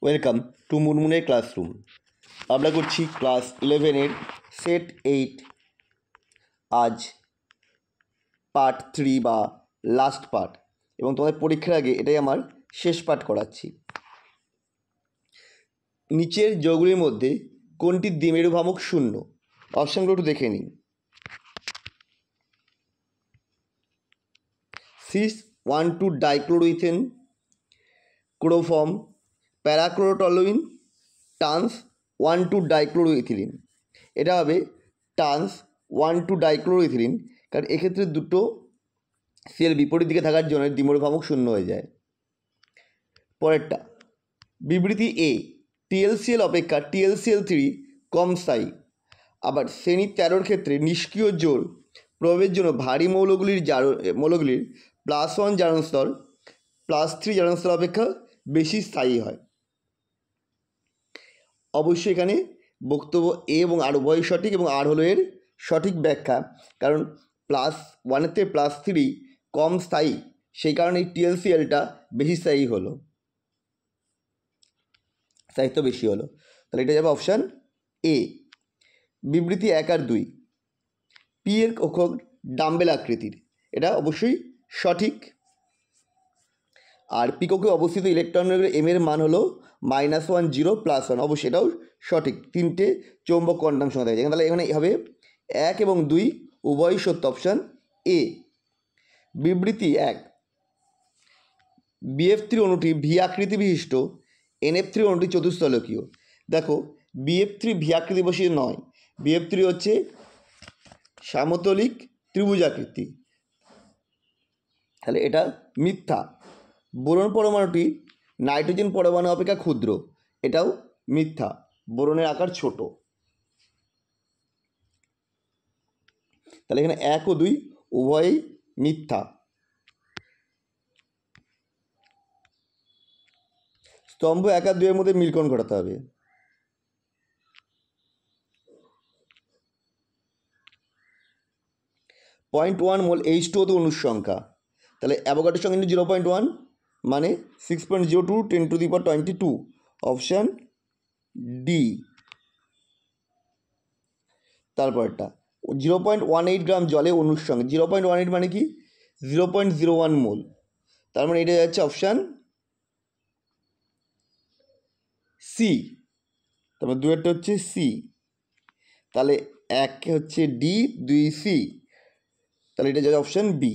Welcome to মুনমুনের classroom. আমরা করছি class 11-এর set 8 আজ পার্ট 3 বা লাস্ট পার্ট, এবং তোমাদের পরীক্ষার আগে এটাই আমার শেষ পাঠ করাচ্ছি। নিচের যোগগুলির মধ্যে কোনটি দ্বিমেরু ভ্রামক শূন্য? অপশানগুলো একটু দেখে নিই। 6,1,2 ডাইক্লোরোইথেন, ক্লোরোফর্ম, প্যারাক্লোরোটলুইন, টান্স 1,2 ডাইক্লোরোইথিলিন। এটা হবে টান্স 1,2 ডাইক্লোরোইথিলিন, কারণ এক্ষেত্রে দুটো সেল বিপরীত দিকে থাকার জন্য দ্বিমেরু ভ্রামক শূন্য হয়ে যায়। পরেরটা, বিবৃতি এ TLCl অপেক্ষা TLCl3 কম স্থায়ী। আবার শ্রেণী 13-র ক্ষেত্রে নিষ্ক্রিয় জোর প্রভাবের জন্য ভারী মৌলগুলির +1 জারণ স্তর +3 জারণ স্তর অপেক্ষা বেশি স্থায়ী হয়। অবশ্যই এখানে বক্তব্য এ এবং আর উভয় সঠিক, এবং আর হলো এর সঠিক ব্যাখ্যা, কারণ +1-এর থেকে +3 কম স্থায়ী, সেই কারণে এই TLClটা বেশি স্থায়ী হলো, স্থায়িত্ব বেশি হলো। তাহলে এটা যাবে অপশান এ। বিবৃতি 1 আর 2, পি এর কক্ষক ডাম্বেল আকৃতির, এটা অবশ্যই সঠিক। আর পি কক্ষে অবস্থিত ইলেকট্রনের এম এর মান হলো -1 0 +1, অবশ্যই এটাও সঠিক। তিনটে চৌম্বক কোয়ান্টাম সংখ্যা দেখা যায়, তাহলে এখানে হবে 1 এবং 2 উভয়ই সত্য, অপশান এ। বিবৃতি 1, BF3 অণুটি ভি আকৃতি বিশিষ্ট, NF3 অণুটি চতুস্তলকীয়। দেখো, BF3 ভি আকৃতি বসিয়ে নয়, BF3 হচ্ছে সমতলিক ত্রিভুজ আকৃতি, তাহলে এটা মিথ্যা। বোরন পরমাণুটি নাইট্রোজেন পরমাণু অপেক্ষা ক্ষুদ্র, এটাও মিথ্যা, বোরনের আকার ছোট। তাহলে এখানে 1 ও 2 উভয়ই মিথ্যা। স্তম্ভ 1 আর 2-এর মধ্যে মিলকরণ ঘটাতে হবে। .1 মোল H2O তো অণুর সংখ্যা, তাহলে অ্যাভোগাড্রোর সংখ্যা 0.1 মানে 6.02 10^22, অপশান ডি। তারপরটা 0.18 গ্রাম জলে অণুর সঙ্গে, 0.18 মানে কি 0.01 মোল, তার মানে এটা যাচ্ছে অপশান সি। তারপর 2-এরটা হচ্ছে সি, তাহলে 1 হচ্ছে ডি, 2 সি, তাহলে এটা যাচ্ছে অপশান বি।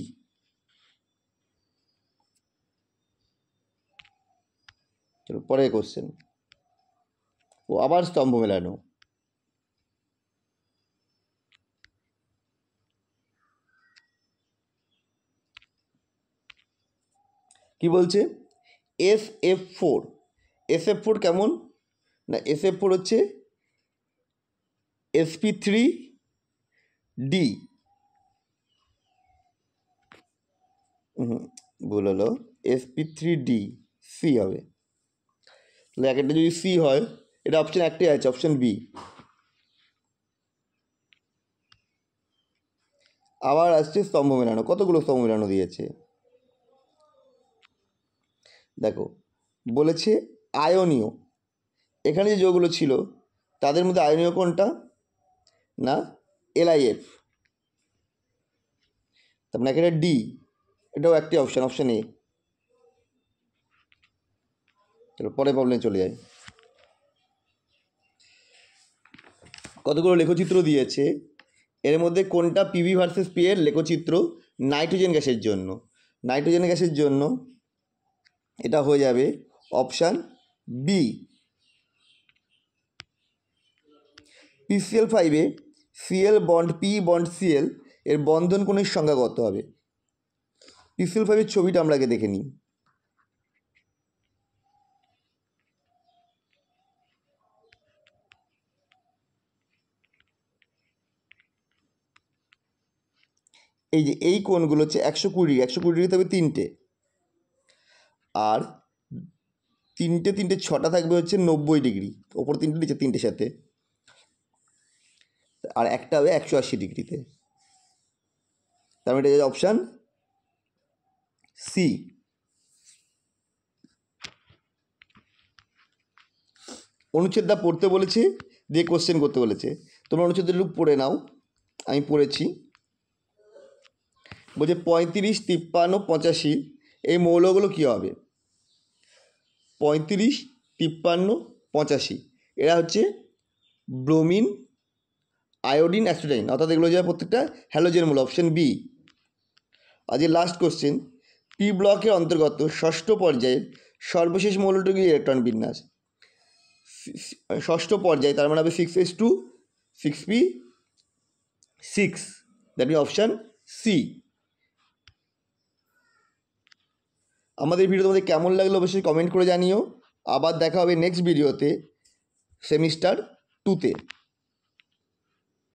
চলো পরের কোশ্চেন। ও আবার স্তম্ভ মেলানো। কি বলছে? SF4, SF4 কেমন না, SF4 হচ্ছে sp3d, ভুল হলো, sp3d, সি হবে। তাহলে একটা যদি সি হয়, এটা অপশান একটাই আছে, অপশান বি। আবার আসছে স্তম্ভ মেলানো, কতগুলো স্তম্ভ মেলানো দিয়েছে দেখো। বলেছে আয়নীয়, এখানে যে যৌগগুলো ছিল তাদের মধ্যে আয়নীয় কোনটা না, LIF, তারপরে একটা ডি, এটাও একটি অপশান, অপশান এ। চলো পরে প্রবলেম চলে যায়। কতগুলো লেখচিত্র দিয়েছে, এর মধ্যে কোনটা PV ভার্সেস পি এর লেখচিত্র নাইট্রোজেন গ্যাসের জন্য? নাইট্রোজেন গ্যাসের জন্য এটা হয়ে যাবে অপশান বি। PCl5-এ Cl bond P bond Cl এর বন্ধন কোণের সংখ্যা কত হবে? PCl5-এর ছবিটা আমরা আগে দেখে নিই। এই যে এই কোণগুলো হচ্ছে 120 ডিগ্রি তবে তিনটে, আর তিনটে 6টা থাকবে হচ্ছে 90 ডিগ্রি, ওপর তিনটে নিচে তিনটের সাথে, আর একটা হবে 180 ডিগ্রিতে। তার মানে এটা অপশান সি। অনুচ্ছেদটা পড়তে বলেছে, দিয়ে কোশ্চেন করতে বলেছে। তোমরা অনুচ্ছেদটা একটু পড়ে নাও, আমি পড়েছি। বলছে 35, 53, 85 এই মৌলগুলো কী হবে? 35, 53, 85 এরা হচ্ছে ব্রোমিন, আয়োডিন, অ্যাসিটাইন, অর্থাৎ এগুলো যাবে প্রত্যেকটা হ্যালোজেন মৌল, অপশন বি। আজকে লাস্ট কোশ্চেন, পি ব্লকের অন্তর্গত ষষ্ঠ পর্যায়ের সর্বশেষ মৌলটির ইলেকট্রন বিন্যাস। ষষ্ঠ পর্যায়ে তার মানে হবে 6s2 6p6, that mean option C. আমাদের ভিডিও তোমাদের কেমন লাগলো অবশ্যই কমেন্ট করে জানিও। আবার দেখা হবে নেক্সট ভিডিওতে সেমিস্টার 2-তে।